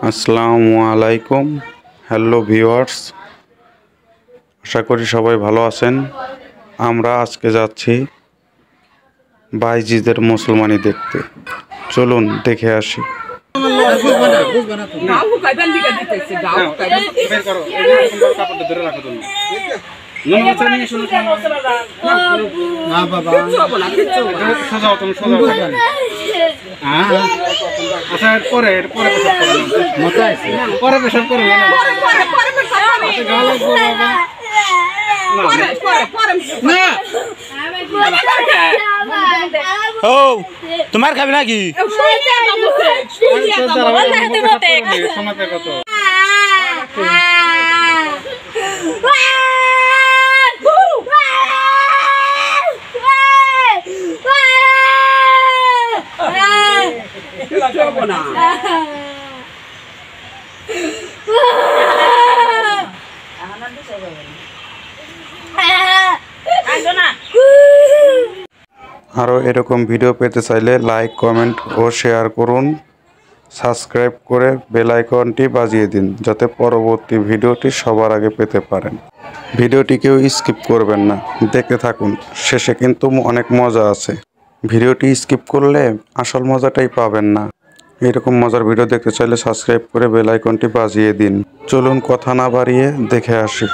আসসালামু আলাইকুম। Hello viewers, আশা করি সবাই ভালো আছেন। আমরা আজকে যাচ্ছি বাইজিদের মুসলমানি দেখতে। চলুন দেখে আসি। তোমার খাবি নাকি? আরও এরকম ভিডিও পেতে চাইলে লাইক, কমেন্ট ও শেয়ার করুন। সাবস্ক্রাইব করে বেল আইকনটি বাজিয়ে দিন যাতে পরবর্তী ভিডিওটি সবার আগে পেতে পারেন। ভিডিওটি কেউ স্কিপ করবেন না, দেখতে থাকুন। শেষে কিন্তু অনেক মজা আছে। ভিডিওটি স্কিপ করলে আসল মজাটাই পাবেন না। এরকম মজার ভিডিও দেখতে চাইলে সাবস্ক্রাইব করে বেল আইকনটি বাজিয়ে দিন। চলুন কথা না বাড়িয়ে দেখে আসি।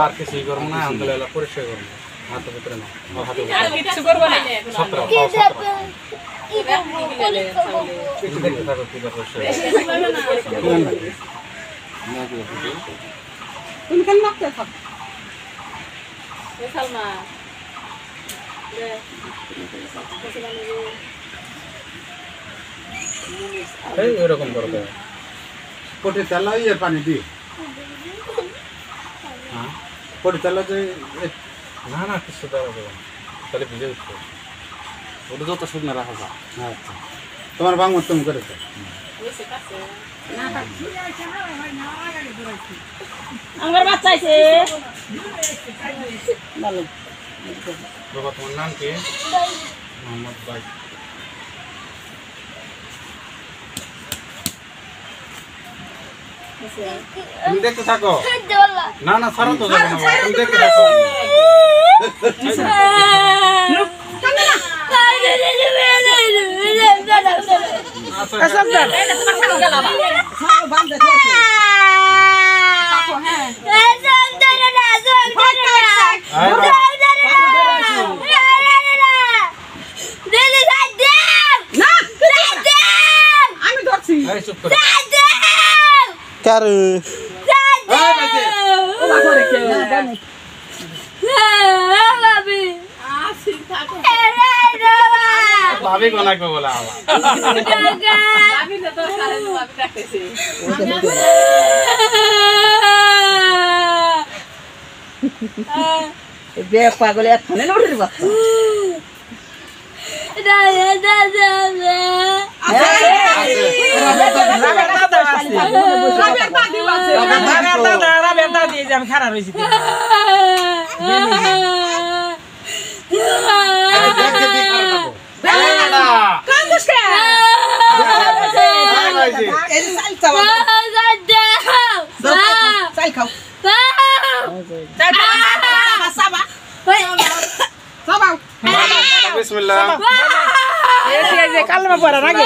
আর কিছুই করবো না, আলহামদুলিল্লাহ পরিষ্কার করবো। হাতে ভিতরে না, হাতে আর কিছু করব না। দেখতে থাকো কি ব্যাপার। তুমি কেন নাকতে থাক? সালমা এই এরকম করবে পটে তেলা ইয়ে পানি দি। হ্যাঁ পটে তেলা যে না না কিছু দেওয়া যাবে না, তাহলে ভিজে উঠবে। ওটা যত শুকনো রাখা যায়। আচ্ছা তোমার বাংলা তুমি করেছো আমার বাচ্চা আছে। ভালো বাবা, তোমার নাম কি? মোহাম্মদ ভাই। তুমি দেখতে থাকো। না না ছাড়ো তো যাবে না, তুমি দেখতে থাকো। আমি ধরছি। চুপ করে ভাবি কোনাকে বলা পাগলে এখানে লড়ে বাচ্চা আমি খারাপ হয়েছি। বিসমিল্লাহ। কালমা পড়া নাকি?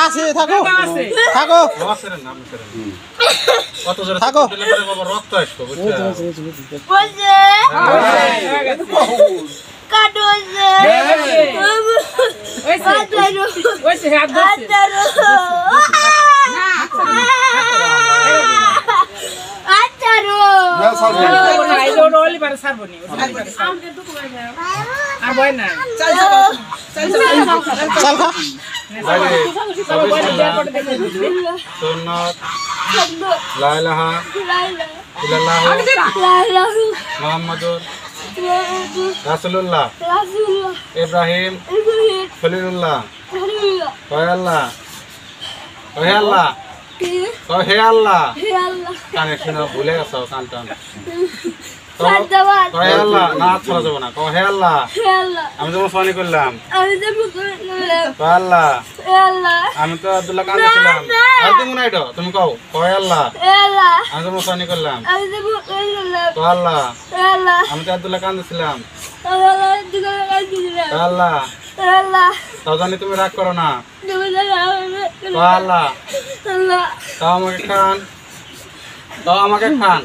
আছে থাকো থাকো কত জোরে থাকো। বাবা রক্ত আসবে বুঝছো? সুন্নাত লা ইলাহা ইল্লাল্লাহু মুহাম্মাদুর রাসূলুল্লাহ ইব্রাহিম খলিলুল্লাহ কয় আল্লাহ কয় আল্লাহ কয় হে আল্লাহ কানে শুনে ভুলে গেছো কান টান কয় আল্লাহ না ছাড়া যাবো না কয় হে আল্লাহ আমি তো মুসলমানি করলাম কয় আল্লাহ আমি তো আব্দুল্লাহ কান দিছিলাম আর তুমি নাই তো তুমি কও কয় আল্লাহ আমি তো মুসলমানি করলাম কয় আল্লাহ আমি তো আব্দুল্লাহ কান দিছিলাম কয় আল্লাহ তাও জানি তুমি রাগ করো না কয় আল্লাহ তাও আমাকে খান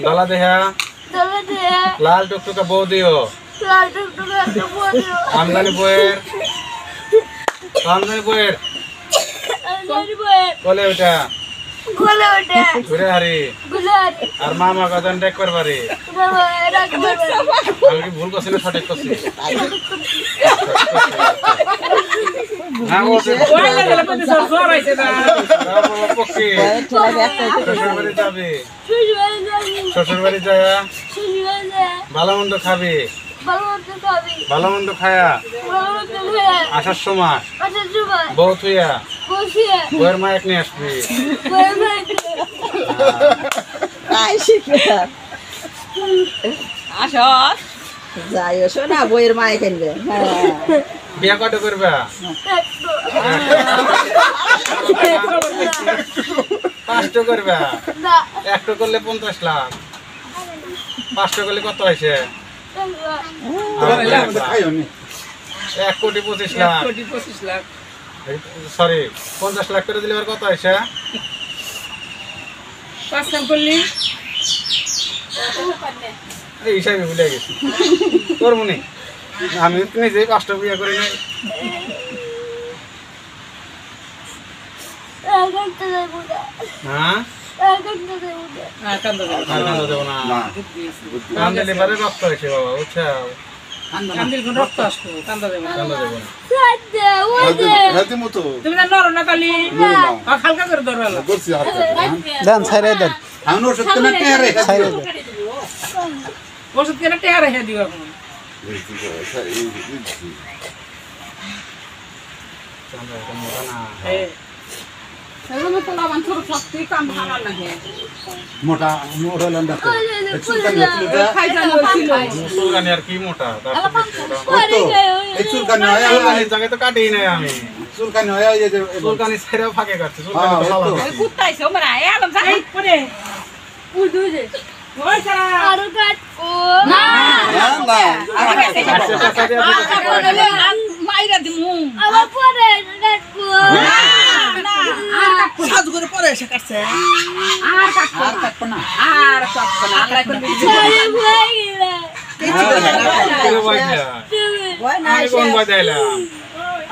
গলা দেহা লাল টুকটুকা বউ দিও আমদানি বইয়ের বলে ওটা ঘুরে হারি আর মামা কজন ডেক করবারি আমি কি ভুল করছি না সঠিক করছি শ্বশুর বাড়ি যায়া ভালো মন্দ খাবি ভালো মন্দ খায়া আসার সময় বউ থুইয়া বউয়ের মায়ের নিয়ে আসবি যাই শোনা বইয়ের মায়ে কিনবে বিয়া কত করবা পাঁচটা করবা একটা করলে 50 লাখ 5টা করলে কত হয়েছে 1,25,00,000 সরি 50 লাখ করে দিলে কত হয়েছে 5 কাম করলি এই হিসাবে ভুলে গেছি তোর মনে আমি নিজেই 5টা বিয়ে করি নাই হ্যাঁ রক্ত হয়েছে বাবা বুঝছো রক্ত আসবো কান্দা দেবো তুমি না নর না তালি হালকা করে ধরো দেন ছাইরে দেন ওষুধ কেনা টেহারে ছাইরে দেন ওষুধ কেনা টেহা রেখে দিও এখন মোটা মোটা লন্ডা চুলকানি আর কি মোটা চুলকানি জায়গায় তো কাটেই নাই আমি চুলকানি ছেড়েও ফাঁকে কাটছে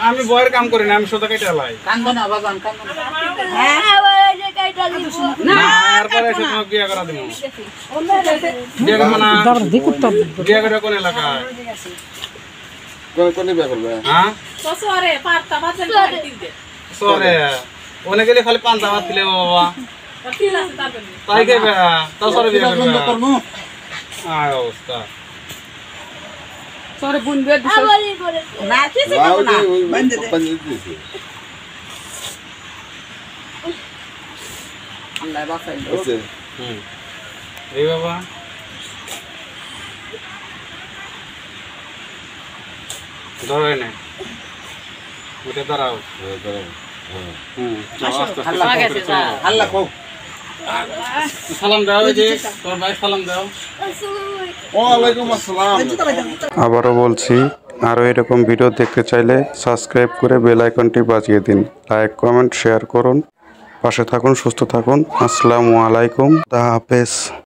আমি বয়ের কাম করি না আমি সোজা কেটে লাই তারপরে এসে তোমাকে বিয়ে করা দিব বিয়ে করবো না বিয়ে করে কোন এলাকায় হ্যাঁ শহরে ওনে গেলে খালি পান্তা ভাত দিলে বাবা তাই খাইবে তাও শহরে বিয়ে করবে আর অবস্থা সরে বুন দিয়ে না কিছু করব না আল্লাহ বাঁচাই এই বাবা ধরো এনে উঠে দাঁড়াও সালাম দাও এই যে তোর ভাই সালাম দাও আবারও বলছি, আরও এরকম ভিডিও দেখতে চাইলে সাবস্ক্রাইব করে বেল আইকনটি বাজিয়ে দিন। লাইক কমেন্ট শেয়ার করুন, পাশে থাকুন, সুস্থ থাকুন। আসসালামু আলাইকুম, আল্লাহ হাফেজ।